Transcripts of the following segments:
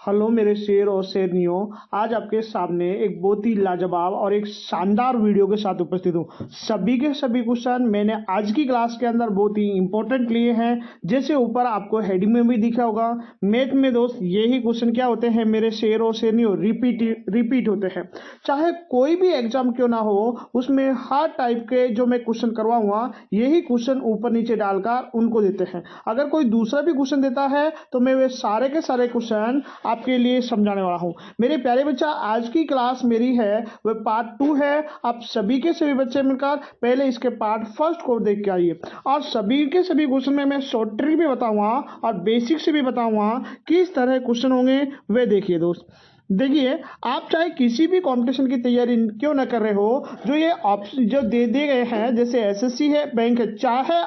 Hello मेरे शेर और शेरनियों। आज आपके सामने एक बहुत ही लाजवाब और एक शानदार वीडियो के साथ उपस्थित हूँ। सभी के सभी क्वेश्चन मैंने आज की क्लास के अंदर बहुत ही इंपॉर्टेंट लिए हैं। जैसे ऊपर आपको हेडिंग में भी दिखा होगा, मैथ में दोस्त यही क्वेश्चन क्या होते हैं मेरे शेर और शेरनियों, रिपीट होते हैं। चाहे कोई भी एग्जाम क्यों ना हो, उसमें हर टाइप के जो मैं क्वेश्चन करवाऊंगा यही क्वेश्चन ऊपर नीचे डालकर उनको देते हैं। अगर कोई दूसरा भी क्वेश्चन देता है तो मैं वे सारे के सारे क्वेश्चन आपके लिए समझाने वाला हूं। मेरे प्यारे बच्चा, आज की क्लास मेरी है वह पार्ट 2 है। आप सभी के सभी बच्चे मिलकर पहले इसके पार्ट फर्स्ट को देख के आइए और सभी के सभी क्वेश्चन में मैं शॉर्ट ट्रिक भी बताऊंगा और बेसिक से भी बताऊंगा किस तरह क्वेश्चन होंगे वे देखिए दोस्त। देखिए, आप चाहे किसी भी कंपटीशन की तैयारी क्यों ना कर रहे हो, जो ये ऑप्शन जो दे दिए गए हैं, जैसे एसएससी है, बैंक है, चाहे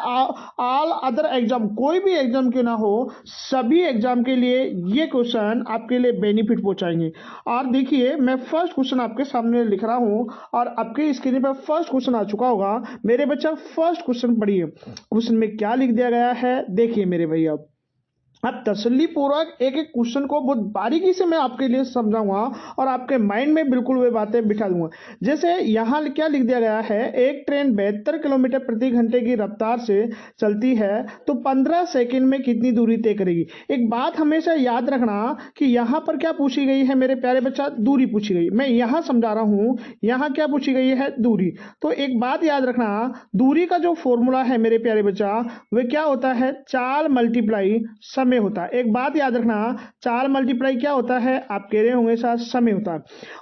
ऑल अदर एग्जाम, कोई भी एग्जाम क्यों ना हो, सभी एग्जाम के लिए ये क्वेश्चन आपके लिए बेनिफिट पहुंचाएंगे। और देखिए, मैं फर्स्ट क्वेश्चन आपके सामने लिख रहा हूं और आपके स्क्रीन पर फर्स्ट क्वेश्चन आ चुका होगा। मेरे बच्चा, फर्स्ट क्वेश्चन पढ़िए। क्वेश्चन में क्या लिख दिया गया है देखिए मेरे भैया। अब तसल्ली पूर्वक एक एक क्वेश्चन को बहुत बारीकी से मैं आपके लिए समझाऊंगा और आपके माइंड में बिल्कुल वे बातें बिठा दूंगा। जैसे यहाँ क्या लिख दिया गया है, एक ट्रेन 72 किलोमीटर प्रति घंटे की रफ्तार से चलती है तो 15 सेकंड में कितनी दूरी तय करेगी। एक बात हमेशा याद रखना कि यहाँ पर क्या पूछी गई है मेरे प्यारे बच्चा, दूरी पूछी गई। मैं यहाँ समझा रहा हूँ, यहाँ क्या पूछी गई है, दूरी। तो एक बात याद रखना, दूरी का जो फॉर्मूला है मेरे प्यारे बच्चा, वह क्या होता है, चाल मल्टीप्लाई समय होता है। एक बात याद रखना, चार मल्टीप्लाई क्या होता है, आप कह रहे होंगे साथ, समय होता है।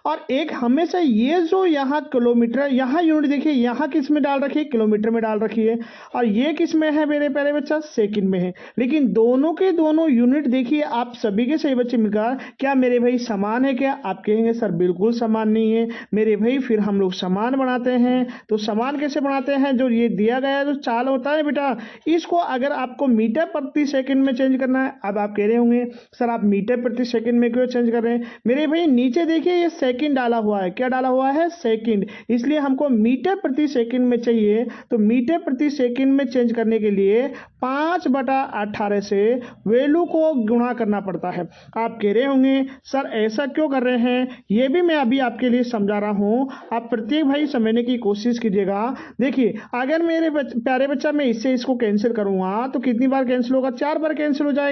और एक हमेशा ये जो यहाँ किलोमीटर, यहाँ यूनिट देखिए, यहाँ किस में डाल रखी है, किलोमीटर में डाल रखी है, और ये किस में है मेरे प्यारे बच्चा, सेकंड में है। लेकिन दोनों के दोनों यूनिट देखिए, आप सभी के सही बच्चे मिलकर, क्या मेरे भाई समान है क्या? आप कहेंगे सर बिल्कुल समान नहीं है मेरे भाई। फिर हम लोग समान बनाते हैं। तो समान कैसे बनाते हैं, जो ये दिया गया जो चाल होता है बेटा, इसको अगर आपको मीटर प्रति सेकंड में चेंज करना है, अब आप कह रहे होंगे सर आप मीटर प्रति सेकंड में क्यों चेंज कर रहे हैं? मेरे भाई नीचे देखिए, ये सेकंड डाला हुआ है, क्या डाला हुआ है, सेकंड, इसलिए हमको मीटर प्रति सेकंड में चाहिए। तो मीटर प्रति सेकंड में चेंज करने के लिए 5/18 से वैल्यू को गुणा करना पड़ता है। आप कह रहे होंगे सर ऐसा क्यों कर रहे हैं, ये भी मैं अभी आपके लिए समझा रहा हूं। आप प्रत्येक भाई समझने की कोशिश कीजिएगा। देखिए, अगर मेरे प्यारे बच्चा मैं इससे इसको कैंसिल करूंगा तो कितनी बार कैंसिल होगा, 4 बार कैंसिल हो जाएगा।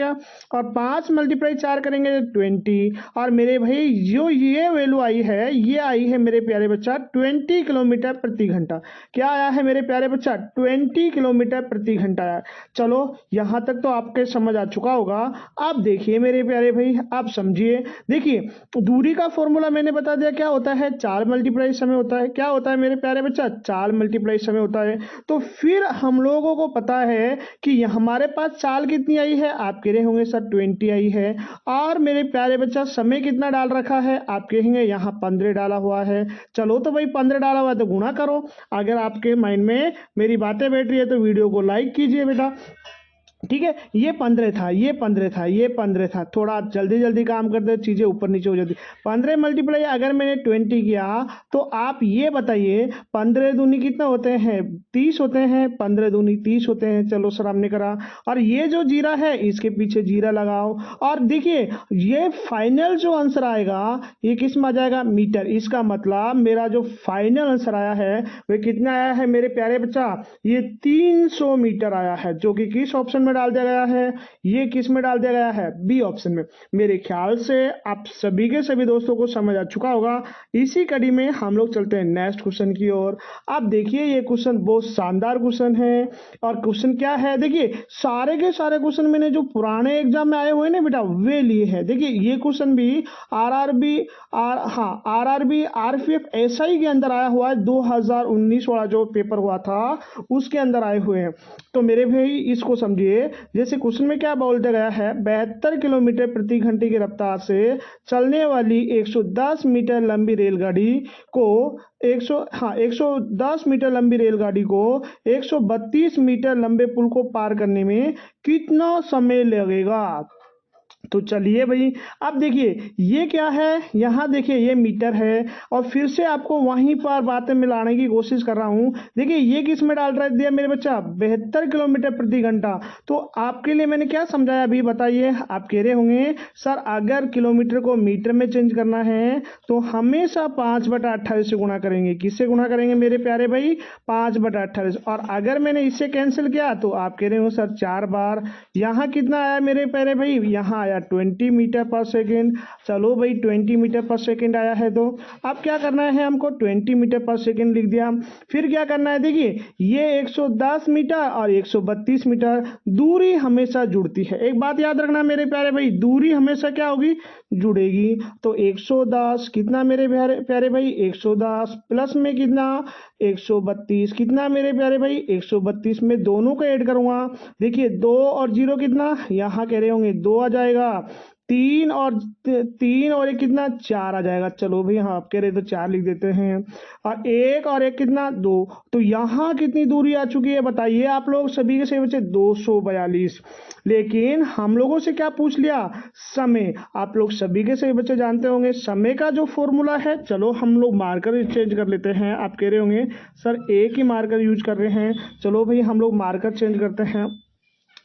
और 5 मल्टीप्लाई 4 करेंगे 20। और मेरे भाई जो ये वैल्यू आई है, ये आई है मेरे प्यारे बच्चा 20 किलोमीटर प्रति घंटा। क्या आया है मेरे प्यारे बच्चा, 20 किलोमीटर प्रति घंटा आया। चलो यहां तक तो आपके समझ आ चुका होगा। अब देखिए मेरे प्यारे भाई, आप समझिए। देखिए, दूरी का फॉर्मूला मैंने बता दिया, क्या होता है, 4 मल्टीप्लाई समय होता है। क्या होता है मेरे प्यारे बच्चा, 4 मल्टीप्लाई समय होता है। तो फिर हम लोगों को पता है कि हमारे पास चाल कितनी आई है, आप कह रहे होंगे सर 20 आई है। और मेरे प्यारे बच्चा समय कितना डाल रखा है, आप कहेंगे यहाँ 15 डाला हुआ है। चलो तो भाई 15 डाला हुआ है तो गुणा करो। अगर आपके माइंड में मेरी बातें बैठ रही है तो वीडियो को लाइक कीजिए बेटा। ठीक है, ये 15 था, ये 15 था, ये 15 था। थोड़ा जल्दी जल्दी काम करते, चीजें ऊपर नीचे हो जाती। 15 मल्टीप्लाई अगर मैंने 20 किया तो आप ये बताइए 15 दूनी कितना होते हैं, 30 होते हैं। 15 दूनी 30 होते हैं। चलो सर हमने करा। और ये जो जीरा है इसके पीछे जीरा लगाओ। और देखिए, ये फाइनल जो आंसर आएगा ये किस में आ जाएगा, मीटर। इसका मतलब मेरा जो फाइनल आंसर आया है वह कितना आया है मेरे प्यारे बच्चा, ये 300 मीटर आया है। जो कि किस ऑप्शन में डाल दिया गया है, ये किस में डाल दिया गया है, बी ऑप्शन में। मेरे ख्याल से आप सभी के सभी दोस्तों को समझ आ चुका होगा। इसी कड़ी में हम लोग चलते हैं नेक्स्ट क्वेश्चन की ओर। आप देखिए, ये क्वेश्चन बहुत शानदार क्वेश्चन है। और क्वेश्चन क्या है, देखिए सारे के सारे क्वेश्चन मैंने जो पुराने एग्जाम में आए हुए ना बेटा वे लिए हैं। देखिए ये क्वेश्चन भी आरआरबी आरपीएफ एसआई के अंदर आया हुआ है। 2019 वाला जो पेपर हुआ था उसके अंदर आए हुए हैं। तो मेरे भाई इसको समझिए। जैसे क्वेश्चन में क्या बोल दिया गया है, 72 किलोमीटर प्रति घंटे की रफ्तार से चलने वाली 110 मीटर लंबी रेलगाड़ी को 110 मीटर लंबी रेलगाड़ी को 132 मीटर लंबे पुल को पार करने में कितना समय लगेगा। तो चलिए भाई, अब देखिए ये क्या है, यहाँ देखिए ये मीटर है और फिर से आपको वहीं पर बातें मिलाने की कोशिश कर रहा हूँ। देखिए ये किस में डाल रहा दिया मेरे बच्चा, 72 किलोमीटर प्रति घंटा। तो आपके लिए मैंने क्या समझाया अभी बताइए। आप कह रहे होंगे सर अगर किलोमीटर को मीटर में चेंज करना है तो हमेशा 5/28 से गुणा करेंगे। किससे गुणा करेंगे मेरे प्यारे भाई, 5/28। और अगर मैंने इससे कैंसिल किया तो आप कह रहे हो सर 4 बार। यहाँ कितना आया मेरे प्यारे भाई, यहाँ आया 20 मीटर पर सेकेंड। चलो भाई 20 मीटर पर सेकेंड आया है तो अब क्या करना है हमको, 20 मीटर पर सेकेंड लिख दिया। फिर क्या करना है, देखिए ये 110 मीटर और 132 मीटर दूरी हमेशा जुड़ती है। एक बात याद रखना मेरे प्यारे भाई, दूरी हमेशा क्या होगी, जुड़ेगी। तो 110 कितना मेरे प्यारे भाई, 110 प्लस में कितना 132 कितना मेरे प्यारे भाई, 132 में दोनों को ऐड करूंगा। देखिए 2 और 0 कितना, यहाँ कह रहे होंगे 2 आ जाएगा। 3 और 1 कितना, 4 आ जाएगा। चलो भाई हाँ आप कह रहे तो 4 लिख देते हैं। और 1 और 1 कितना, 2। तो यहाँ कितनी दूरी आ चुकी है बताइए आप लोग सभी के सही बच्चे, 242। लेकिन हम लोगों से क्या पूछ लिया, समय। आप लोग सभी के सही बच्चे जानते होंगे समय का जो फॉर्मूला है। चलो हम लोग मार्कर चेंज कर लेते हैं। आप कह रहे होंगे सर एक ही मार्कर यूज कर रहे हैं। चलो भाई हम लोग मार्कर चेंज करते हैं।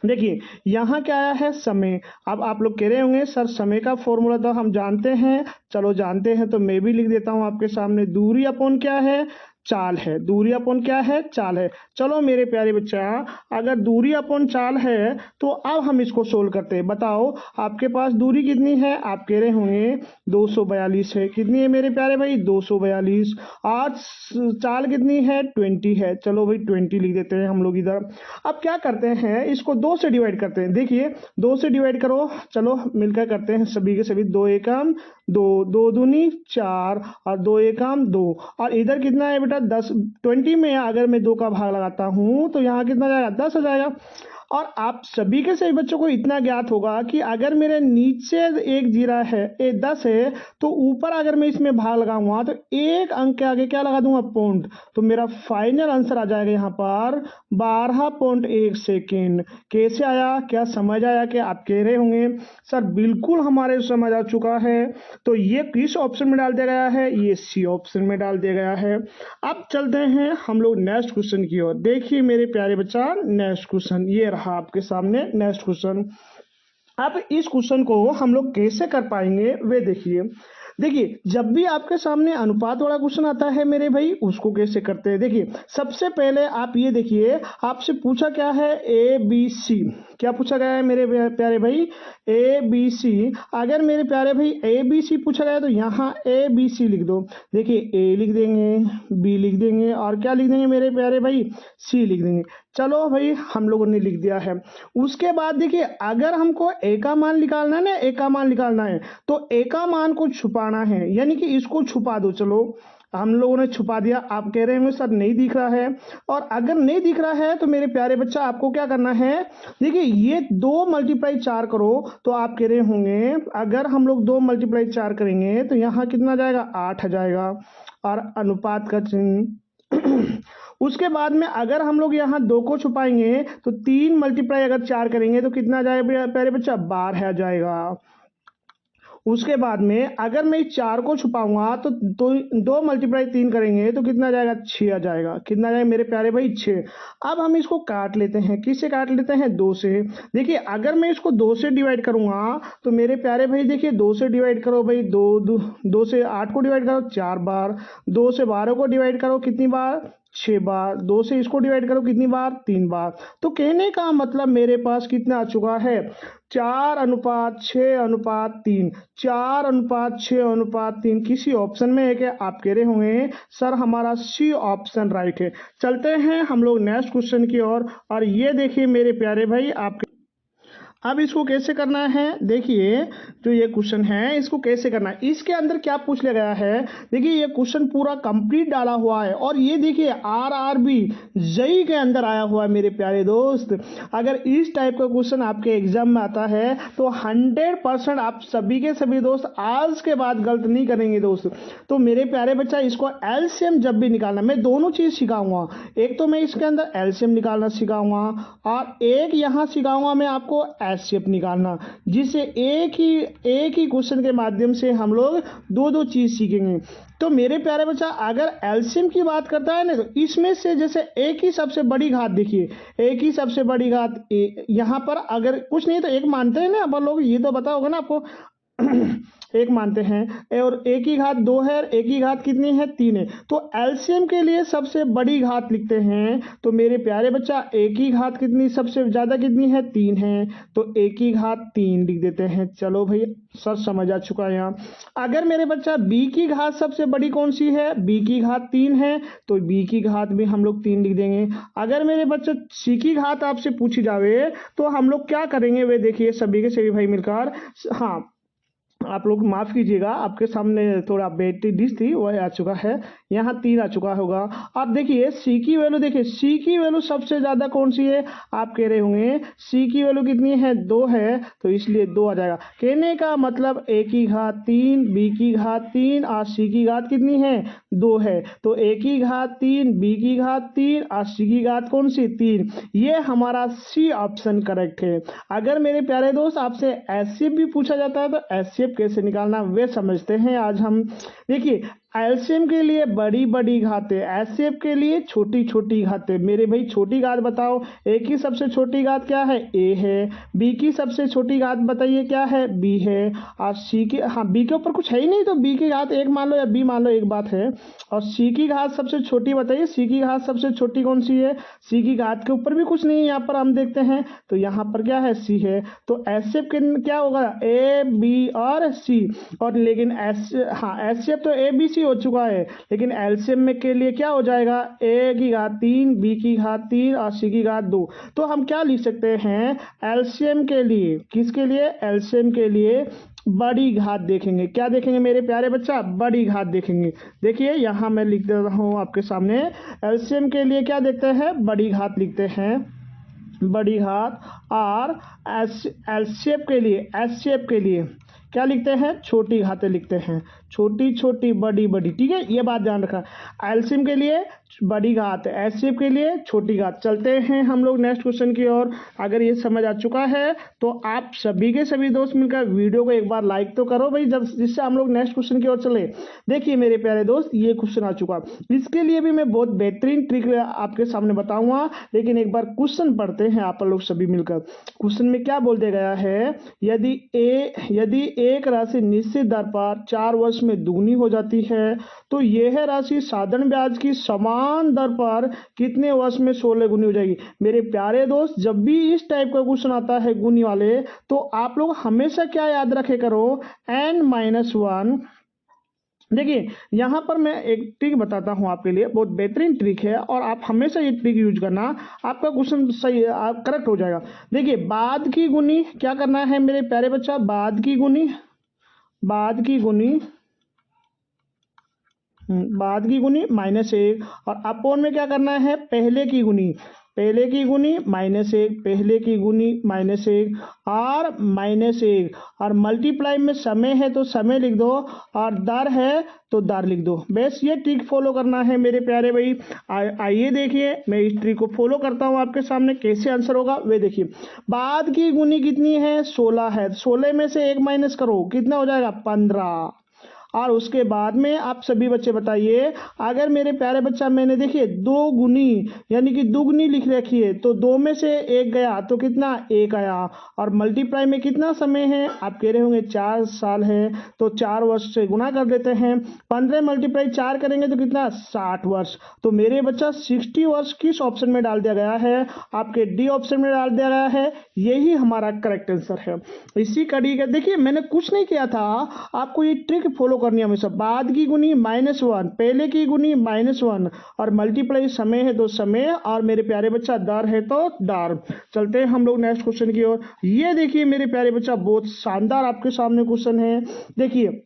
देखिए यहाँ क्या आया है, समय। अब आप लोग कह रहे होंगे सर समय का फॉर्मूला तो हम जानते हैं। चलो जानते हैं तो मैं भी लिख देता हूँ आपके सामने, दूरी अपॉन क्या है, चाल है। दूरी अपॉन क्या है, चाल है। चलो मेरे प्यारे बच्चा, अगर दूरी अपॉन चाल है तो अब हम इसको सोल्व करते हैं। बताओ आपके पास दूरी कितनी है, आप कह रहे होंगे 242 है। कितनी है मेरे प्यारे भाई, 242। और चाल कितनी है, 20 है। चलो भाई 20 लिख देते हैं हम लोग इधर। अब क्या करते हैं, इसको 2 से डिवाइड करते हैं। देखिए 2 से डिवाइड करो, चलो मिलकर करते हैं सभी के सभी। 2 एकम 2, 2 दूनी 4 और 2 एकम 2। और इधर कितना है बेटा, 10। 20 में अगर मैं 2 का भाग लगाता हूँ तो यहाँ कितना जाएगा, 10 आ जाएगा। और आप सभी के सभी बच्चों को इतना ज्ञात होगा कि अगर मेरे नीचे एक जीरा है, 10 है, तो ऊपर अगर मैं इसमें भाग लगाऊंगा तो एक अंक के आगे क्या लगा दूंगा, पॉइंट। तो मेरा फाइनल आंसर आ जाएगा यहाँ पर 12.1 सेकेंड। कैसे आया, क्या समझ आया? कि आप कह रहे होंगे सर बिल्कुल हमारे समझ आ चुका है। तो ये किस ऑप्शन में डाल दिया गया है, ये सी ऑप्शन में डाल दिया गया है। अब चलते हैं हम लोग नेक्स्ट क्वेश्चन की ओर। देखिए मेरे प्यारे बच्चा, नेक्स्ट क्वेश्चन ये रहा आपके सामने नेक्स्ट क्वेश्चन। अब इस क्वेश्चन को हम लोग कैसे कर पाएंगे वे देखिए। देखिए जब भी आपके सामने अनुपात वाला क्वेश्चन आता है मेरे भाई, उसको कैसे करते हैं। देखिए सबसे पहले आप ये देखिए, आपसे पूछा क्या है, ए बी सी। क्या पूछा गया है मेरे प्यारे भाई, ए बी सी। अगर मेरे प्यारे भाई ए बी सी पूछा गया तो यहाँ ए बी सी लिख दो। देखिए ए लिख देंगे, बी लिख देंगे और क्या लिख देंगे मेरे प्यारे भाई, सी लिख देंगे। चलो भाई हम लोगों ने लिख दिया है। उसके बाद देखिए अगर हमको ए का मान निकालना है ना, ए का मान निकालना है तो ए का मान को छुपाना है, यानी कि इसको छुपा दो। चलो हम लोगों ने छुपा दिया। आप कह रहे हैं सर नहीं दिख रहा है, और अगर नहीं दिख रहा है तो मेरे प्यारे बच्चा आपको क्या करना है, देखिए ये 2 × 4 करो। तो आप कह रहे होंगे अगर हम लोग 2 × 4 करेंगे तो यहाँ कितना जाएगा, 8 आ जाएगा। और अनुपात का चिन्ह उसके बाद में अगर हम लोग यहाँ 2 को छुपाएंगे तो 3 × अगर 4 करेंगे तो कितना जाएगा प्यारे बच्चा, 12 आ जाएगा। उसके बाद में अगर मैं इस 4 को छुपाऊंगा तो 2 × 3 करेंगे तो कितना जाएगा, 6 आ जाएगा। कितना जाएगा मेरे प्यारे भाई, 6। अब हम इसको काट लेते हैं, किससे काट लेते हैं, 2 से। देखिए अगर मैं इसको 2 से डिवाइड करूंगा तो मेरे प्यारे भाई देखिए 2 से डिवाइड करो भाई, 2 से 8 को डिवाइड करो 4 बार, 2 से 12 को डिवाइड करो कितनी बार, 6 बार, 2 से इसको डिवाइड करो कितनी बार, 3 बार। तो कहने का मतलब मेरे पास कितना आ चुका है, 4:6:3। 4:6:3 किसी ऑप्शन में है क्या, आप कह रहे होंगे सर हमारा सी ऑप्शन राइट है। चलते हैं हम लोग नेक्स्ट क्वेश्चन की ओर। और ये देखिए मेरे प्यारे भाई आपके, अब इसको कैसे करना है, देखिए जो ये क्वेश्चन है इसको कैसे करना है। इसके अंदर क्या पूछ लिया गया है, देखिए ये क्वेश्चन पूरा कंप्लीट डाला हुआ है और ये देखिए आरआरबी जेईई के अंदर आया हुआ है मेरे प्यारे दोस्त। अगर इस टाइप का क्वेश्चन आपके एग्जाम में आता है तो 100% आप सभी के सभी दोस्त आज के बाद गलत नहीं करेंगे दोस्त। तो मेरे प्यारे बच्चा इसको एलसीएम जब भी निकालना, मैं दोनों चीज सिखाऊंगा। एक तो मैं इसके अंदर एलसीएम निकालना सिखाऊंगा और एक यहाँ सिखाऊंगा मैं आपको एचसीएफ निकालना, जिससे एक ही क्वेश्चन के माध्यम से हम लोग दो दो चीज़ सीखेंगे। तो मेरे प्यारे बच्चा, अगर एलसीएम की बात करता है ना, तो इसमें से जैसे एक ही सबसे बड़ी घात देखिए, एक ही सबसे बड़ी घात यहाँ पर अगर कुछ नहीं तो एक मानते हैं ना अपन लोग, ये तो पता होगा ना आपको एक मानते हैं, और एक ही घात 2 है, एक ही घात कितनी है 3 है। तो एलसीएम के लिए सबसे बड़ी घात लिखते हैं। तो मेरे प्यारे बच्चा, एक ही घात कितनी सबसे ज़्यादा कितनी है 3 है, तो एक ही घात 3 लिख देते हैं। चलो भाई, सर समझ आ चुका है यहाँ। अगर मेरे बच्चा बी की घात सबसे बड़ी कौन सी है, बी की घात 3 है, तो बी की घात भी हम लोग 3 लिख देंगे। अगर मेरे बच्चा सी की घात आपसे पूछी जावे तो हम लोग क्या करेंगे, वे देखिए सभी के सभी भाई मिलकर। हाँ, आप लोग माफ़ कीजिएगा, आपके सामने थोड़ा बेटी डिश थी वह आ चुका है, यहाँ 3 आ चुका होगा। आप देखिए सी की वैल्यू, देखिए सी की वैल्यू सबसे ज़्यादा कौन सी है, आप कह रहे होंगे सी की वैल्यू कितनी है 2 है, तो इसलिए 2 आ जाएगा। कहने का मतलब ए की घात 3, बी की घात 3 और सी की घात कितनी है 2 है, तो ए की घात 3, बी की घात 3 और सी की घात कौन सी 3। ये हमारा सी ऑप्शन करेक्ट है। अगर मेरे प्यारे दोस्त आपसे एचसीएफ भी पूछा जाता है तो एचसीएफ कैसे निकालना वे समझते हैं आज हम। देखिए एलसीएम के लिए बड़ी बड़ी घातें, एचसीएफ के लिए छोटी छोटी घातें। मेरे भाई छोटी घात बताओ, ए की सबसे छोटी घात क्या है ए है, बी की सबसे छोटी घात बताइए क्या है बी है, और सी की, हाँ बी के ऊपर कुछ है ही नहीं तो बी की घात 1 मान लो या बी मान लो, एक बात है। और सी की घात सबसे छोटी बताइए, सी की घात सबसे छोटी कौन सी है, सी की घात के ऊपर भी कुछ नहीं है, यहाँ पर हम देखते हैं तो यहाँ पर क्या है सी है। तो एचसीएफ के क्या होगा ए बी और सी, और लेकिन एचसीएफ तो ए बी सी हो चुका है, लेकिन एलसीएम में के लिए क्या हो जाएगा ए की घात 3, बी की घात 3 और सी की घात 2। तो हम क्या लिख सकते हैं एलसीएम के लिए, किसके लिए, एलसीएम के लिए बड़ी घात देखेंगे। क्या देखेंगे मेरे प्यारे बच्चा, बड़ी घात देखेंगे। देखिए यहाँ मैं लिख देता हूँ आपके सामने, एलसीएम के लिए क्या देखते हैं बड़ी घात लिखते हैं, बड़ी घात। और एचसीएफ के लिए क्या लिखते हैं, छोटी घातें लिखते हैं, छोटी छोटी बड़ी बड़ी, ठीक है, ये बात ध्यान रखा। एलसीएम के लिए बड़ी घात, एचसीएफ के लिए छोटी घात। चलते हैं हम लोग नेक्स्ट क्वेश्चन की ओर। अगर ये समझ आ चुका है तो आप सभी के सभी दोस्त मिलकर वीडियो को एक बार लाइक तो करो भाई, जब जिससे हम लोग नेक्स्ट क्वेश्चन की ओर चले। देखिए मेरे प्यारे दोस्त, ये क्वेश्चन आ चुका, इसके लिए भी मैं बहुत बेहतरीन ट्रिक आपके सामने बताऊंगा, लेकिन एक बार क्वेश्चन पढ़ते हैं आप लोग सभी मिलकर। क्वेश्चन में क्या बोल दिया गया है, यदि एक राशि निश्चित दर पर 4 वर्ष में दुगनी हो जाती है तो यह राशि साधारण ब्याज की समान दर पर कितने वर्ष में 16 गुनी हो जाएगी। मेरे प्यारे दोस्त, जब भी इस टाइप का क्वेश्चन आता है गुनी वाले, तो आप लोग हमेशा क्या याद रखे करो, n-1। देखिए यहाँ पर मैं एक ट्रिक बताता हूँ आपके लिए, बहुत बेहतरीन ट्रिक है और आप हमेशा ये ट्रिक यूज करना, आपका क्वेश्चन सही करेक्ट हो जाएगा। देखिए बाद की गुनी क्या करना है मेरे प्यारे बच्चा, बाद की गुनी -1, और अपोन में क्या करना है पहले की गुनी -1, पहले की गुनी -1 और -1, और मल्टीप्लाई में समय है तो समय लिख दो, और दर है तो दर लिख दो। बस ये ट्रिक फॉलो करना है मेरे प्यारे भाई। आइए देखिए मैं इस ट्रिक को फॉलो करता हूँ आपके सामने, कैसे आंसर होगा वे देखिए। बाद की गुनी कितनी है 16 है, 16 में से 1 माइनस करो, कितना हो जाएगा 15। और उसके बाद में आप सभी बच्चे बताइए, अगर मेरे प्यारे बच्चा मैंने देखिए 2 गुनी यानी कि दुगनी लिख रखी है, तो 2 में से 1 गया तो कितना 1 आया, और मल्टीप्लाई में कितना समय है, आप कह रहे होंगे 4 साल है, तो 4 वर्ष से गुना कर देते हैं। 15 मल्टीप्लाई 4 करेंगे तो कितना 60 वर्ष। तो मेरे बच्चा 60 वर्ष किस ऑप्शन में डाल दिया गया है, आपके डी ऑप्शन में डाल दिया गया है, यही हमारा करेक्ट आंसर है। इसी कड़ी का देखिए मैंने कुछ नहीं किया था, आपको ये ट्रिक फॉलो करनी है हमेशा। बाद की गुनी -1, पहले की गुनी -1, और मल्टीप्लाई समय है तो समय, और मेरे प्यारे बच्चा दर है तो दर। चलते हैं हम लोग नेक्स्ट क्वेश्चन की ओर। ये देखिए मेरे प्यारे बच्चा बहुत शानदार आपके सामने क्वेश्चन है। देखिए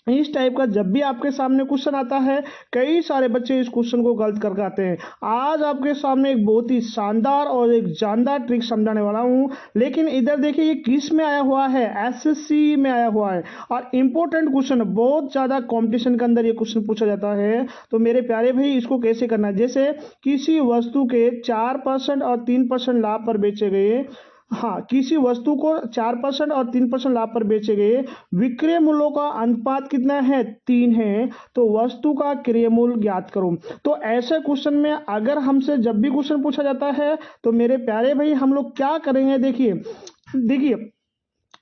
इस टाइप का जब भी आपके सामने क्वेश्चन आता है, कई सारे बच्चे इस क्वेश्चन को गलत कर आते हैं। आज आपके सामने एक बहुत ही शानदार और एक जानदार ट्रिक समझाने वाला हूं, लेकिन इधर देखिए ये किस में आया हुआ है, एसएससी में आया हुआ है, और इम्पोर्टेंट क्वेश्चन, बहुत ज़्यादा कॉम्पिटिशन के अंदर ये क्वेश्चन पूछा जाता है। तो मेरे प्यारे भाई इसको कैसे करना है, जैसे किसी वस्तु के 4% और 3% लाभ पर बेचे गए हाँ, किसी वस्तु को 4% और 3% लाभ पर बेचे गए विक्रय मूल्यों का अनुपात कितना है, 3 है, तो वस्तु का क्रय मूल्य ज्ञात करो। तो ऐसे क्वेश्चन में अगर हमसे जब भी क्वेश्चन पूछा जाता है तो मेरे प्यारे भाई हम लोग क्या करेंगे, देखिए देखिए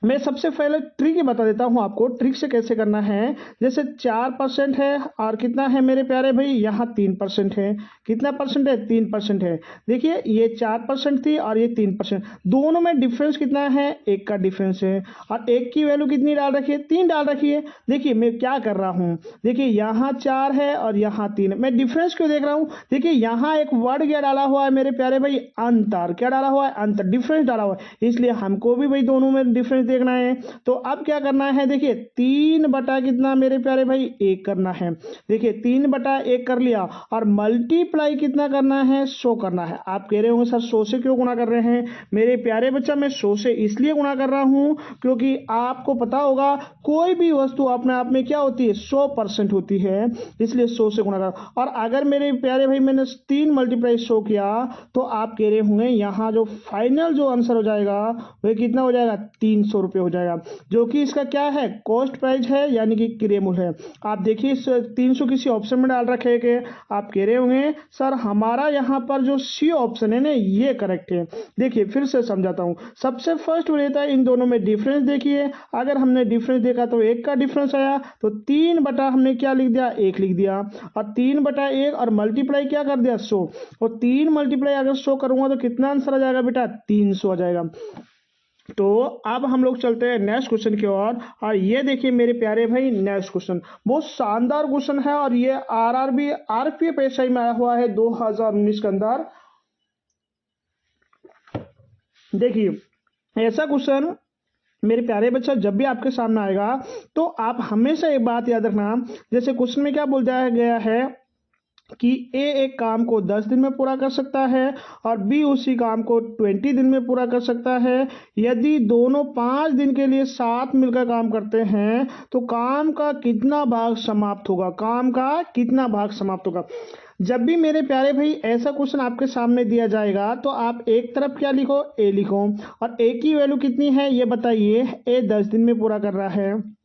मैं सबसे पहले ट्रिक ही बता देता हूं आपको, ट्रिक से कैसे करना है। जैसे 4% है और कितना है मेरे प्यारे भाई, यहाँ 3% है। कितना परसेंट है, 3% है। देखिए ये 4% थी और ये 3%, दोनों में डिफरेंस कितना है, 1 का डिफरेंस है। और 1 की वैल्यू कितनी डाल रखी है, 3 डाल रखी है। देखिए मैं क्या कर रहा हूँ, देखिए यहाँ 4 है और यहाँ 3 है। मैं डिफरेंस क्यों देख रहा हूँ, देखिए यहाँ एक वर्ड क्या डाला हुआ है मेरे प्यारे भाई, अंतर। क्या डाला हुआ है, अंतर, डिफरेंस डाला हुआ है, इसलिए हमको भी भाई दोनों में डिफरेंस देखना है। तो अब क्या करना है, देखिए 3 बटा कितना मेरे प्यारे भाई, 1 करना है। देखिए 3 बटा 1 कर लिया और मल्टीप्लाई कितना करना है, 100 करना है। आप कह रहे होंगे सर 100 से क्यों गुणा कर रहे हैं, मेरे प्यारे बच्चा मैं 100 से इसलिए गुणा कर रहा हूं क्योंकि आपको पता होगा कोई भी वस्तु अपने आप में क्या होती है, 100% होती है, इसलिए 100 से गुणा कर। और अगर मेरे प्यारे भाई मैंने 3 मल्टीप्लाई 100 किया तो आप कह रहे होंगे यहाँ जो फाइनल जो आंसर हो जाएगा वह कितना हो जाएगा, 300 रुपये हो जाएगा, जो कि इसका क्या है, कॉस्ट प्राइस है, यानी कि क्रय मूल्य है। आप देखिए 300 किसी ऑप्शन में डाल रखे है कि आप कह रहे होंगे सर हमारा यहाँ पर जो सी ऑप्शन है ना ये करेक्ट है। देखिए फिर से समझाता हूँ, सबसे फर्स्ट रहता है इन दोनों में डिफरेंस। देखिए अगर हमने डिफरेंस देखा तो 1 का डिफरेंस आया, तो 3 बटा हमने क्या लिख दिया, 1 लिख दिया, और 3 बटा 1 और मल्टीप्लाई क्या कर दिया, 100, और 3 मल्टीप्लाई अगर 100 करूंगा तो कितना आंसर आ जाएगा बेटा, 300 आ जाएगा। तो अब हम लोग चलते हैं नेक्स्ट क्वेश्चन की ओर। और ये देखिए मेरे प्यारे भाई नेक्स्ट क्वेश्चन बहुत शानदार क्वेश्चन है और ये आरआरबी आरपीएफ एसआई में आया हुआ है 2019 के अंदर। देखिए ऐसा क्वेश्चन मेरे प्यारे बच्चा जब भी आपके सामने आएगा तो आप हमेशा एक बात याद रखना, जैसे क्वेश्चन में क्या बोल दिया गया है कि ए एक काम को 10 दिन में पूरा कर सकता है और बी उसी काम को 20 दिन में पूरा कर सकता है। यदि दोनों 5 दिन के लिए साथ मिलकर काम करते हैं तो काम का कितना भाग समाप्त होगा, काम का कितना भाग समाप्त होगा। जब भी मेरे प्यारे भाई ऐसा क्वेश्चन आपके सामने दिया जाएगा तो आप एक तरफ क्या लिखो, ए लिखो, और ए की वैल्यू कितनी है ये बताइए, ए 10 दिन में पूरा कर रहा है।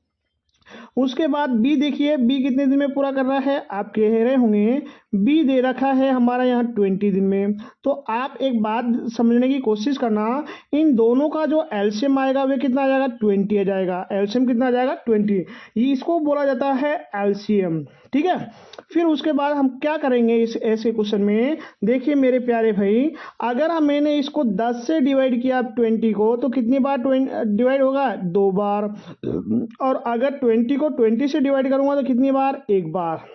उसके बाद बी देखिए, बी कितने दिन में पूरा कर रहा है, आप कह रहे होंगे बी दे रखा है हमारा यहाँ 20 दिन में। तो आप एक बात समझने की कोशिश करना, इन दोनों का जो एलसीएम आएगा वह कितना आ जाएगा, 20 आ जाएगा। एलसीएम कितना आ जाएगा, 20, इसको बोला जाता है एलसीएम, ठीक है। फिर उसके बाद हम क्या करेंगे इस ऐसे क्वेश्चन में, देखिए मेरे प्यारे भाई अगर मैंने इसको 10 से डिवाइड किया 20 को तो कितनी बार डिवाइड होगा, 2 बार। और अगर 20 को 20 से डिवाइड करूंगा तो कितनी बार, 1 बार।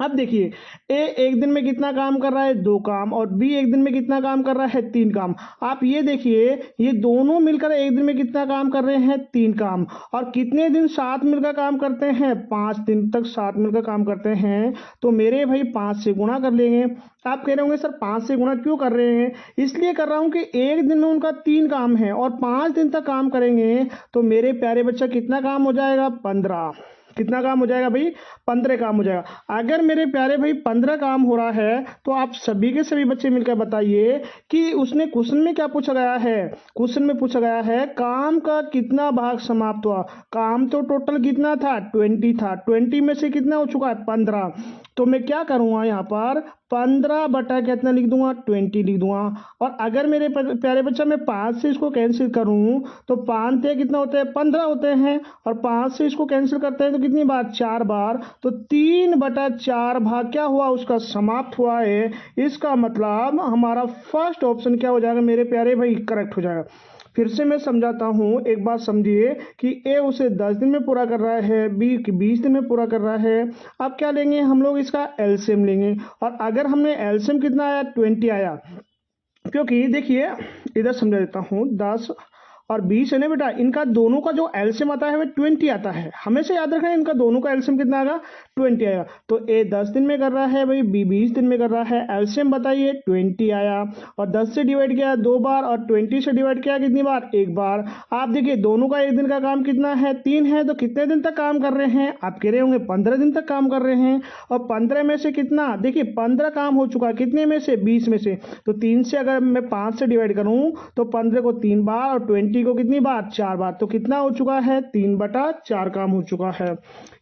अब देखिए ए एक दिन में कितना काम कर रहा है, 2 काम, और बी एक दिन में कितना काम कर रहा है, 3 काम। आप ये देखिए ये दोनों मिलकर एक दिन में कितना काम कर रहे हैं, 3 काम। और कितने दिन साथ मिलकर काम करते हैं, 5 दिन तक साथ मिलकर काम करते हैं। तो मेरे भाई 5 से गुणा कर लेंगे। आप कह रहे होंगे सर 5 से गुणा क्यों कर रहे हैं, इसलिए कर रहा हूं कि एक दिन में उनका 3 काम है और 5 दिन तक काम करेंगे तो मेरे प्यारे बच्चा कितना काम हो जाएगा, 15। कितना काम हो जाएगा भाई, 15 काम हो जाएगा। अगर मेरे प्यारे भाई 15 काम हो रहा है तो आप सभी के सभी बच्चे मिलकर बताइए कि उसने क्वेश्चन में क्या पूछा गया है। क्वेश्चन में पूछा गया है काम का कितना भाग समाप्त हुआ। काम तो टोटल कितना था, 20 था, 20 में से कितना हो चुका है, 15। तो मैं क्या करूंगा यहाँ पर 15 बटा कितना लिख दूंगा, 20 लिख दूंगा। और अगर मेरे प्यारे बच्चा मैं 5 से इसको कैंसिल करूं तो 5 से कितना होते हैं, 15 होते हैं, और 5 से इसको कैंसिल करते हैं तो कितनी बार, 4 बार। तो 3 बटा 4 भाग क्या हुआ, उसका समाप्त हुआ है। इसका मतलब हमारा फर्स्ट ऑप्शन क्या हो जाएगा मेरे प्यारे भाई, करेक्ट हो जाएगा। फिर से मैं समझाता हूँ, एक बात समझिए कि ए उसे 10 दिन में पूरा कर रहा है, बी 20 दिन में पूरा कर रहा है। अब क्या लेंगे हम लोग, इसका एलसीएम लेंगे। और अगर हमने एलसीएम कितना आया, 20 आया, क्योंकि देखिए इधर समझा देता हूँ 10 और 20 है ना बेटा, इनका दोनों का जो एलसीएम आता है वो 20 आता है। हमेशा याद रखना इनका दोनों का एलसीएम कितना आएगा, 20 आएगा। तो ए 10 दिन में कर रहा है भाई, बी 20 दिन में कर रहा है, एलसीएम बताइए 20 आया। और 10 से डिवाइड किया 2 बार और 20 से डिवाइड किया कितनी बार, 1 बार। आप देखिए दोनों का एक दिन का काम कितना है, 3 है, तो कितने दिन तक काम कर रहे हैं, आप कह रहे होंगे 15 दिन तक काम कर रहे हैं। और 15 में से कितना, देखिए 15 काम हो चुका, कितने में से, 20 में से। तो 3 से अगर मैं 5 से डिवाइड करूं तो 15 को 3 बार और 20 को कितनी बार, 4 बार। तो कितना हो चुका है, 3/4 काम हो चुका है।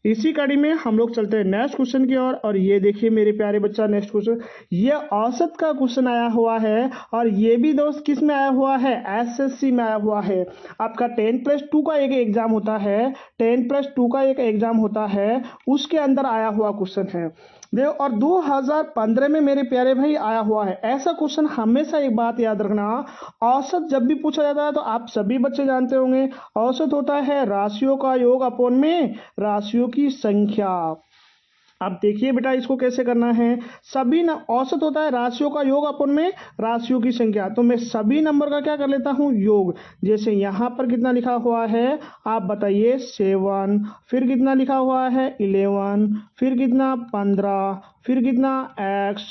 इसी कड़ी में हम लोग चलते हैं नेक्स्ट क्वेश्चन की ओर। और ये देखिए मेरे प्यारे बच्चा, नेक्स्ट क्वेश्चन ये औसत का क्वेश्चन आया हुआ है। और ये भी दोस्त किस में आया हुआ है, एसएससी में आया हुआ है। आपका 10+2 का एक एग्जाम होता है, 10+2 का एक एग्जाम होता है, उसके अंदर आया हुआ क्वेश्चन है देखो। और 2015 में मेरे प्यारे भाई आया हुआ है ऐसा क्वेश्चन। हमेशा एक बात याद रखना, औसत जब भी पूछा जाता है तो आप सभी बच्चे जानते होंगे, औसत होता है राशियों का योग अपॉन में राशियों की संख्या। अब देखिए बेटा इसको कैसे करना है, सभी न औसत होता है राशियों का योग अपन में राशियों की संख्या। तो मैं सभी नंबर का क्या कर लेता हूँ, योग। जैसे यहाँ पर कितना लिखा हुआ है आप बताइए, 7, फिर कितना लिखा हुआ है 11, फिर कितना 15, फिर कितना x,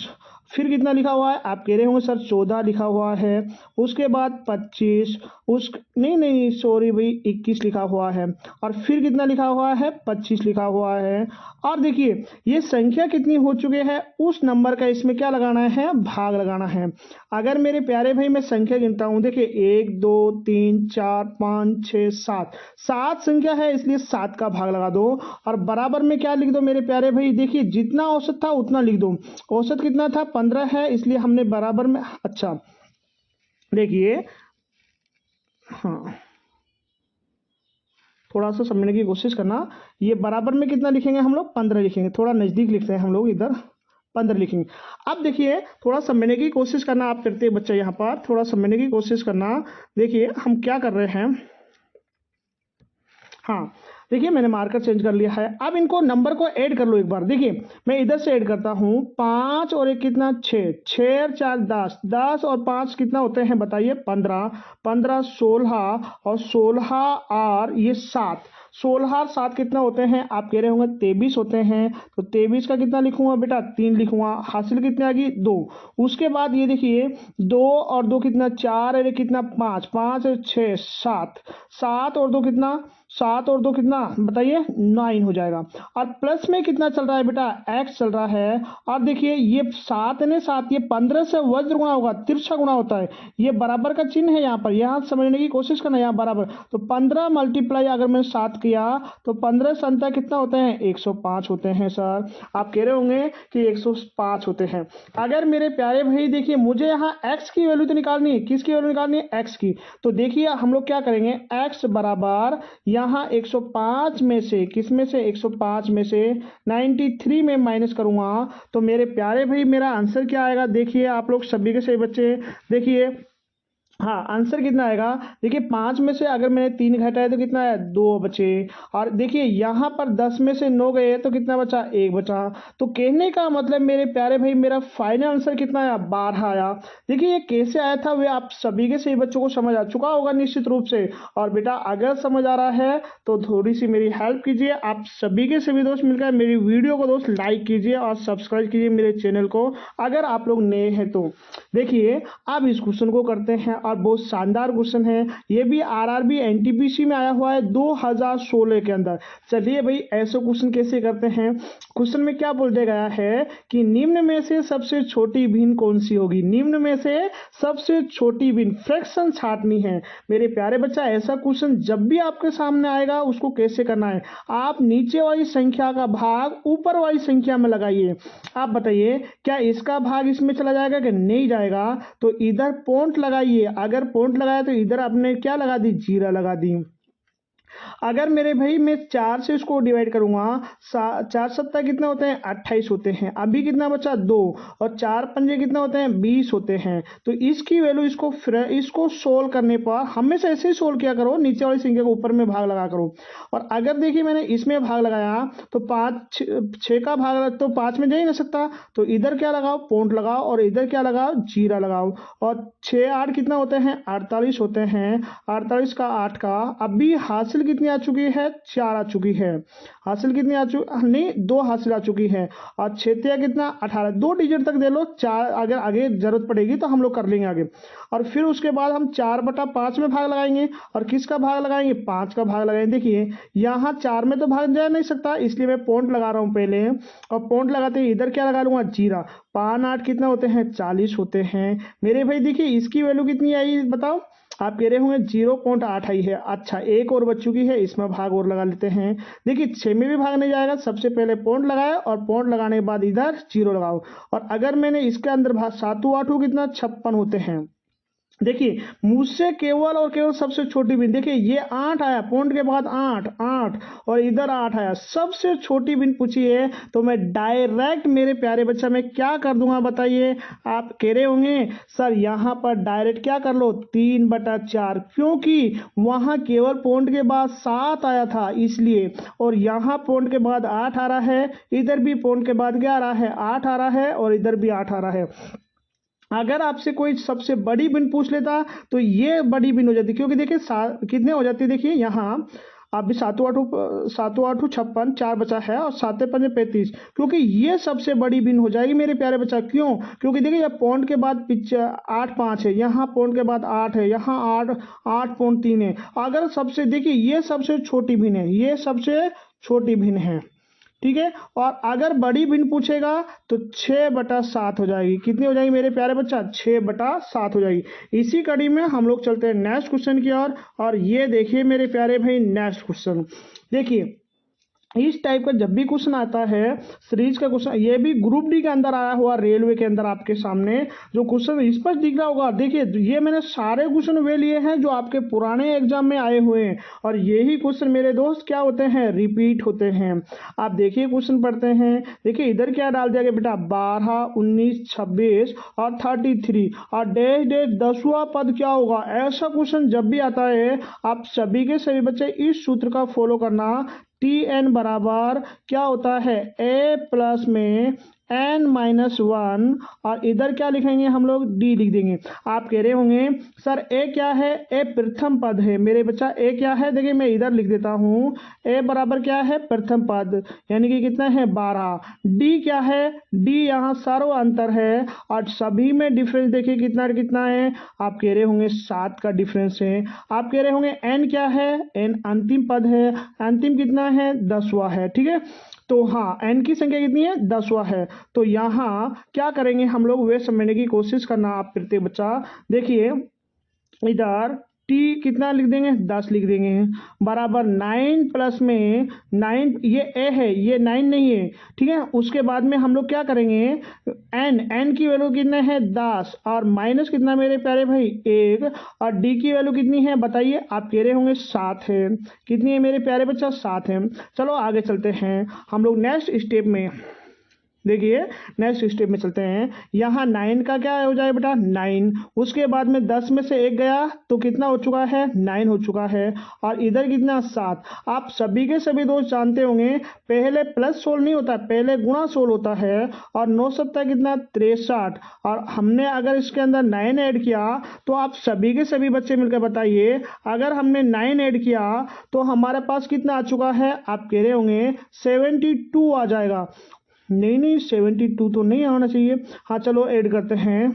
फिर कितना लिखा हुआ है, आप कह रहे होंगे सर 14 लिखा हुआ है, उसके बाद 25, उस नहीं सॉरी भाई 21 लिखा हुआ है, और फिर कितना लिखा हुआ है 25 लिखा हुआ है। और देखिए ये संख्या कितनी हो चुकी है, उस नंबर का इसमें क्या लगाना है, भाग लगाना है। अगर मेरे प्यारे भाई मैं संख्या गिनता हूं, देखिए 1 2 3 4 5 6 7, 7 संख्या है इसलिए 7 का भाग लगा दो। और बराबर में क्या लिख दो मेरे प्यारे भाई, देखिए जितना औसत था उतना लिख दो। औसत कितना था, 15 है, इसलिए हमने बराबर में, अच्छा देखिए हाँ थोड़ा सा समझने की कोशिश करना, ये बराबर में कितना लिखेंगे हम लोग, 15 लिखेंगे, थोड़ा नज़दीक लिखते हैं हम लोग, इधर 15 लिखेंगे। अब देखिए थोड़ा समझने की कोशिश करना, आप करते हैं बच्चा यहाँ पर थोड़ा समझने की कोशिश करना। देखिए हम क्या कर रहे हैं, हाँ देखिए मैंने मार्कर चेंज कर लिया है। अब इनको नंबर को ऐड कर लो एक बार। देखिए मैं इधर से ऐड करता हूँ, 5 और 1 कितना 6, 6 और 4 10, 10 और 5 कितना होते हैं बताइए, 15, 15 16 और 16 और ये 7, 16 और 7 कितना होते हैं, आप कह रहे होंगे 23 होते हैं। तो 23 का कितना लिखूंगा बेटा, 3 लिखूंगा। हासिल कितनी आ गई, 2। उसके बाद ये देखिए 2 और 2 कितना 4 और 1 कितना 5, 5 और 6 7, 7 और 2 कितना, 7 और 2 कितना बताइए 9 हो जाएगा। और प्लस में कितना चल रहा है बेटा, x चल रहा है। और देखिए ये 7 ने 7, ये 15 से वज्र गुणा होगा, तिरछा गुणा होता है, ये बराबर का चिन्ह है यहाँ पर, यहाँ समझने की कोशिश करना, यहाँ बराबर। तो 15 मल्टीप्लाई अगर मैंने 7 किया तो 15 संख्या कितना होते हैं, 105 होते हैं। सर आप कह रहे होंगे कि 105 होते हैं। अगर मेरे प्यारे भाई देखिए मुझे यहाँ x की वैल्यू तो निकालनी है, किसकी वैल्यू निकालनी है, x की। तो देखिए हम लोग क्या करेंगे, x बराबर यहाँ 105 में से, किस में से, 105 में से 93 में माइनस करूंगा तो मेरे प्यारे भाई मेरा आंसर क्या आएगा। देखिए आप लोग सभी के सही बच्चे, देखिए हाँ आंसर कितना आएगा, देखिए 5 में से अगर मैंने 3 घटाया तो कितना है, 2 बचे। और देखिए यहाँ पर 10 में से 9 गए तो कितना बचा, 1 बचा। तो कहने का मतलब मेरे प्यारे भाई मेरा फाइनल आंसर कितना आया, 12 आया। देखिए ये कैसे आया था वे आप सभी के सही बच्चों को समझ आ चुका होगा निश्चित रूप से। और बेटा अगर समझ आ रहा है तो थोड़ी सी मेरी हेल्प कीजिए, आप सभी के सभी दोस्त मिलकर मेरी वीडियो को दोस्त लाइक कीजिए और सब्सक्राइब कीजिए मेरे चैनल को अगर आप लोग नए हैं तो। देखिए अब इस क्वेश्चन को करते हैं और बहुत शानदार क्वेश्चन है, ये भी आरआरबी एनटीपीसी में आया हुआ है 2016 के अंदर। चलिए भाई ऐसे क्वेश्चन कैसे करते हैं। क्वेश्चन में क्या बोल दिया गया है कि निम्न में से सबसे छोटी भिन्न कौन सी होगी, निम्न में से सबसे छोटी भिन्न, फ्रैक्शन छांटनी है। मेरे प्यारे बच्चा ऐसा क्वेश्चन जब भी आपके सामने आएगा उसको कैसे करना है, आप नीचे वाली संख्या का भाग ऊपर वाली संख्या में लगाइए। आप बताइए क्या इसका भाग इसमें चला जाएगा कि नहीं जाएगा, तो इधर पॉइंट लगाइए, अगर पॉइंट लगाया तो इधर आपने क्या लगा दी, जीरा लगा दी। अगर मेरे भाई मैं 4 से इसको डिवाइड करूंगा, 4 सत्ता कितना होते हैं 28 होते हैं, अभी कितना बचा 2, और 4 पंजे कितना होते हैं 20 होते हैं। तो इसकी वैल्यू इसको सोल्व करने पर हमेशा ऐसे ही सोल्व किया करो, नीचे वाली संख्या को ऊपर में भाग लगा करो। और अगर देखिए मैंने इसमें भाग लगाया तो 6 का भाग तो 5 में जा ही नहीं सकता, तो इधर क्या लगाओ पॉइंट लगाओ, और इधर क्या लगाओ जीरा लगाओ, और 6 8 कितना होते हैं 48 होते हैं, 48 का 8 का, अभी हासिल कितनी आ चुकी है 4 आ चुकी है, हासिल कितनी आ चुकी नहीं 2 हासिल आ चुकी है, और 6 कितना 18, 2 डिजिट तक दे लो, 4 अगर आगे जरूरत पड़ेगी तो हम लोग कर लेंगे आगे। और फिर उसके बाद हम 4/5 में भाग लगाएंगे, और किसका भाग लगाएंगे 5 का भाग लगाएंगे। देखिए यहाँ 4 में तो भाग जा नहीं सकता, इसलिए मैं पॉइंट लगा रहा हूँ पहले, और पॉइंट लगाते ही इधर क्या लगा लूंगा जीरा। 5 8 कितना होते हैं 40 होते हैं मेरे भाई। देखिए इसकी वैल्यू कितनी आई बताओ, आप कह रहे होंगे 0.8 आई है। अच्छा एक और बच चुकी है, इसमें भाग और लगा लेते हैं। देखिए 6 में भी भाग नहीं जाएगा, सबसे पहले पॉइंट लगाया, और पॉइंट लगाने के बाद इधर 0 लगाओ, और अगर मैंने इसके अंदर भाग 7 8 कितना 56 होते हैं। देखिए मुझसे केवल और केवल सबसे छोटी बिन, देखिए ये 8 आया, पॉइंट के बाद 8 8, और इधर 8 आया, सबसे छोटी बिन पूछी है, तो मैं डायरेक्ट मेरे प्यारे बच्चा मैं क्या कर दूंगा बताइए। आप कह रहे होंगे सर यहाँ पर डायरेक्ट क्या कर लो 3/4, क्योंकि वहां केवल पॉइंट के बाद 7 आया था इसलिए, और यहाँ पॉइंट के बाद 8 आ रहा है, इधर भी पॉइंट के बाद क्या आ रहा है 8 आ रहा है, और इधर भी 8 आ रहा है। अगर आपसे कोई सबसे बड़ी बिन पूछ लेता तो ये बड़ी बिन हो जाती, क्योंकि देखिए कितने हो जाती है, देखिए यहाँ आप भी 7 8 56, 4 बचा है, और 7 5 35, क्योंकि ये सबसे बड़ी बिन हो जाएगी मेरे प्यारे बच्चा। क्यों, क्योंकि देखिए ये पॉइंट के बाद 8 5 है, यहाँ पॉइंट के बाद 8 है, यहाँ 8.3 है। अगर सबसे देखिए ये सबसे छोटी बिन है, ये सबसे छोटी बिन है, ठीक है। और अगर बड़ी भिन्न पूछेगा तो 6/7 हो जाएगी। कितनी हो जाएगी मेरे प्यारे बच्चा 6/7 हो जाएगी। इसी कड़ी में हम लोग चलते हैं नेक्स्ट क्वेश्चन की ओर, और ये देखिए मेरे प्यारे भाई नेक्स्ट क्वेश्चन देखिए। इस टाइप का जब भी क्वेश्चन आता है सीरीज का क्वेश्चन, ये भी ग्रुप डी के अंदर आया हुआ रेलवे के अंदर आपके सामने जो क्वेश्चन स्पष्ट दिख रहा होगा। देखिए ये मैंने सारे क्वेश्चन वे लिए हैं जो आपके पुराने एग्जाम में आए हुए हैं, और यही क्वेश्चन मेरे दोस्त क्या होते हैं रिपीट होते हैं। आप देखिए क्वेश्चन पढ़ते हैं, देखिए इधर क्या डाल दिया गया बेटा 12 19 26 और 33, और डैश डैश 10वां पद क्या होगा। ऐसा क्वेश्चन जब भी आता है आप सभी के सभी बच्चे इस सूत्र का फॉलो करना। Tn बराबर क्या होता है a प्लस में n-1, और इधर क्या लिखेंगे हम लोग d लिख देंगे। आप कह रहे होंगे सर a क्या है, a प्रथम पद है मेरे बच्चा। a क्या है देखिए मैं इधर लिख देता हूँ, a बराबर क्या है प्रथम पद, यानी कि कितना है 12। d क्या है, d यहाँ सर्व अंतर है, और सभी में डिफरेंस देखिए कितना कितना है, आप कह रहे होंगे 7 का डिफरेंस है। आप कह रहे होंगे n क्या है, n अंतिम पद है, अंतिम कितना है 10वां है, ठीक है। तो हाँ n की संख्या कितनी है 10वां है। तो यहाँ क्या करेंगे हम लोग वे समझने की कोशिश करना आप प्रत्येक बच्चा। देखिए इधर t कितना लिख देंगे 10 लिख देंगे, बराबर 9 प्लस में 9, ये a है ये 9 नहीं है, ठीक है। उसके बाद में हम लोग क्या करेंगे n की वैल्यू कितना है 10, और माइनस कितना मेरे प्यारे भाई 1, और d की वैल्यू कितनी है बताइए। आप कह रहे होंगे 7 है, कितनी है मेरे प्यारे बच्चा 7 है। चलो आगे चलते हैं हम लोग नेक्स्ट स्टेप में। देखिए नेक्स्ट स्टेप में चलते हैं, यहाँ 9 का क्या हो जाएगा बेटा 9, उसके बाद में 10 में से 1 गया तो कितना हो चुका है 9 हो चुका है, और इधर कितना 7। आप सभी के सभी दोस्त जानते होंगे पहले प्लस 16 नहीं होता, पहले गुणा 16 होता है, और 9 सत्ता कितना 63, और हमने अगर इसके अंदर 9 ऐड किया तो आप सभी के सभी बच्चे मिलकर बताइए अगर हमने 9 ऐड किया तो हमारे पास कितना आ चुका है। आप कह रहे होंगे 72 आ जाएगा। नहीं 72 तो नहीं आना चाहिए। हाँ चलो ऐड करते हैं,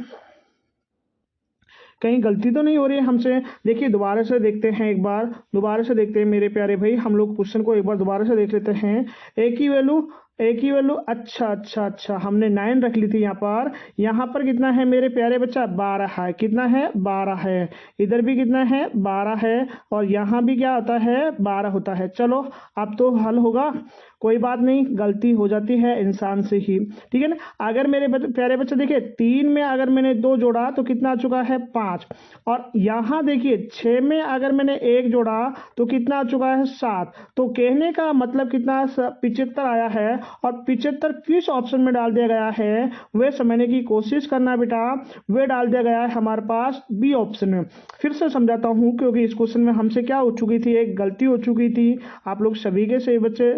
कहीं गलती तो नहीं हो रही है हमसे। देखिए दोबारा से देखते हैं, एक बार दोबारा से देखते हैं मेरे प्यारे भाई, हम लोग क्वेश्चन को एक बार दोबारा से देख लेते हैं। ए की वैल्यू ए की वैल्यू अच्छा हमने 9 रख ली थी यहाँ पर कितना है मेरे प्यारे बच्चा 12 है। कितना है 12 है। इधर भी कितना है 12 है और यहाँ भी क्या होता है 12 होता है। चलो अब तो हल होगा, कोई बात नहीं, गलती हो जाती है इंसान से ही, ठीक है ना। अगर मेरे प्यारे बच्चे देखिए 3 में अगर मैंने 2 जोड़ा तो कितना आ चुका है 5, और यहाँ देखिए 6 में अगर मैंने 1 जोड़ा तो कितना आ चुका है 7। तो कहने का मतलब कितना 75 आया है, और 75 किस ऑप्शन में डाल दिया गया है वह समझने की कोशिश करना बेटा। वे डाल दिया गया है हमारे पास बी ऑप्शन में। फिर से समझाता हूँ क्योंकि इस क्वेश्चन में हमसे क्या हो चुकी थी, एक गलती हो चुकी थी आप लोग सभी के सही बच्चे,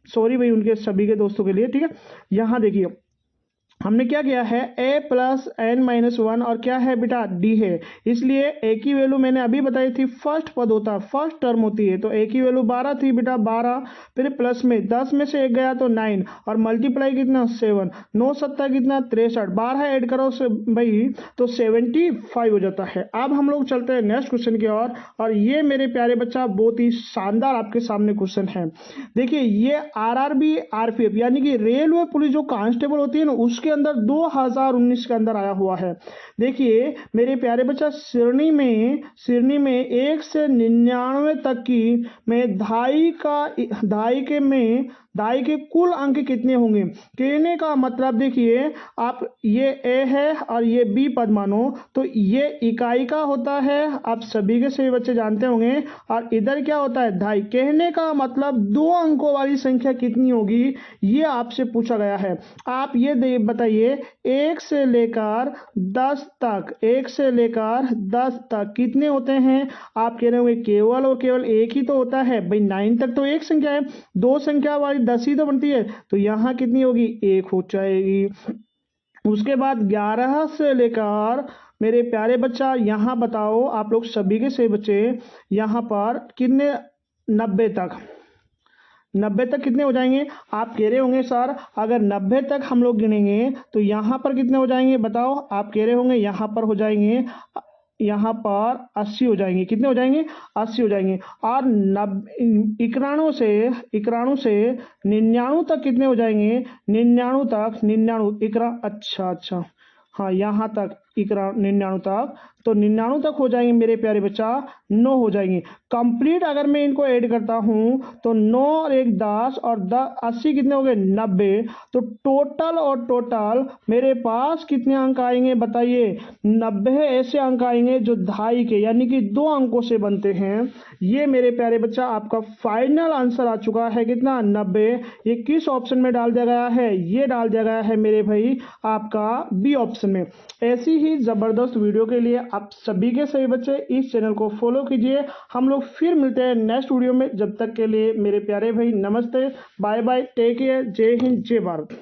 सॉरी भाई उनके सभी के दोस्तों के लिए, ठीक है। यहाँ देखिए हमने क्या किया है a प्लस n माइनस 1 और क्या है बेटा d है, इसलिए a की वैल्यू मैंने अभी बताई थी फर्स्ट पद होता है, फर्स्ट टर्म होती है। तो a की वैल्यू 12 थी बेटा 12, फिर प्लस में 10 में से 1 गया तो 9 और मल्टीप्लाई कितना 7, 9 सत्ता कितना 63, 12 ऐड करो से भाई तो 75 हो जाता है। अब हम लोग चलते हैं नेक्स्ट क्वेश्चन की ओर, और ये मेरे प्यारे बच्चा बहुत ही शानदार आपके सामने क्वेश्चन है। देखिए ये आरआरबी आरपीएफ यानी कि रेलवे पुलिस जो कांस्टेबल होती है ना उसके अंदर 2019 के अंदर आया हुआ है। देखिए मेरे प्यारे बच्चा श्रेणी में 1 से 99 तक की में दाई के कुल अंक कितने होंगे। कहने का मतलब देखिए आप ये ए है और ये बी पद मानो तो ये इकाई का होता है, आप सभी के सभी बच्चे जानते होंगे, और इधर क्या होता है ढाई। कहने का मतलब 2 अंकों वाली संख्या कितनी होगी ये आपसे पूछा गया है। आप ये बताइए 1 से लेकर 10 तक, 1 से लेकर 10 तक कितने होते हैं। आप कह रहे होंगे केवल और केवल एक ही तो होता है भाई, 9 तक तो एक संख्या है, 2 संख्या वाली 10 ही तो बनती है, तो यहाँ कितनी होगी 1 हो जाएगी। उसके बाद 11 से लेकर मेरे प्यारे बच्चा यहाँ बताओ आप लोग सभी के सभी बच्चे यहाँ पर कितने 90 तक कितने हो जाएंगे। आप कह रहे होंगे सर अगर 90 तक हम लोग गिनेंगे तो यहाँ पर कितने हो जाएंगे बताओ। आप कह रहे होंगे यहाँ पर हो जाएंगे, यहाँ पर 80 हो जाएंगे। कितने हो जाएंगे 80 हो जाएंगे। और 91 से 99 तक कितने हो जाएंगे, 99 तक 99 अच्छा हाँ यहाँ तक 99 तक, तो 99 तक हो जाएंगे मेरे प्यारे बच्चा 9 हो जाएंगे कंप्लीट। अगर मैं इनको ऐड करता हूं तो 9 और 1 10 और 80 कितने हो गए 90। तो टोटल मेरे पास कितने अंक आएंगे बताइए 90 ऐसे अंक आएंगे जो ढाई के यानी कि 2 अंकों से बनते हैं। ये मेरे प्यारे बच्चा आपका फाइनल आंसर आ चुका है कितना 90। ये किस ऑप्शन में डाल दिया गया है, ये डाल दिया गया है मेरे भाई आपका बी ऑप्शन में। ऐसी ही जबरदस्त वीडियो के लिए आप सभी के सभी बच्चे इस चैनल को फॉलो कीजिए। हम लोग फिर मिलते हैं नेक्स्ट वीडियो में, जब तक के लिए मेरे प्यारे भाई नमस्ते, बाय बाय, टेक केयर, जय हिंद जय भारत।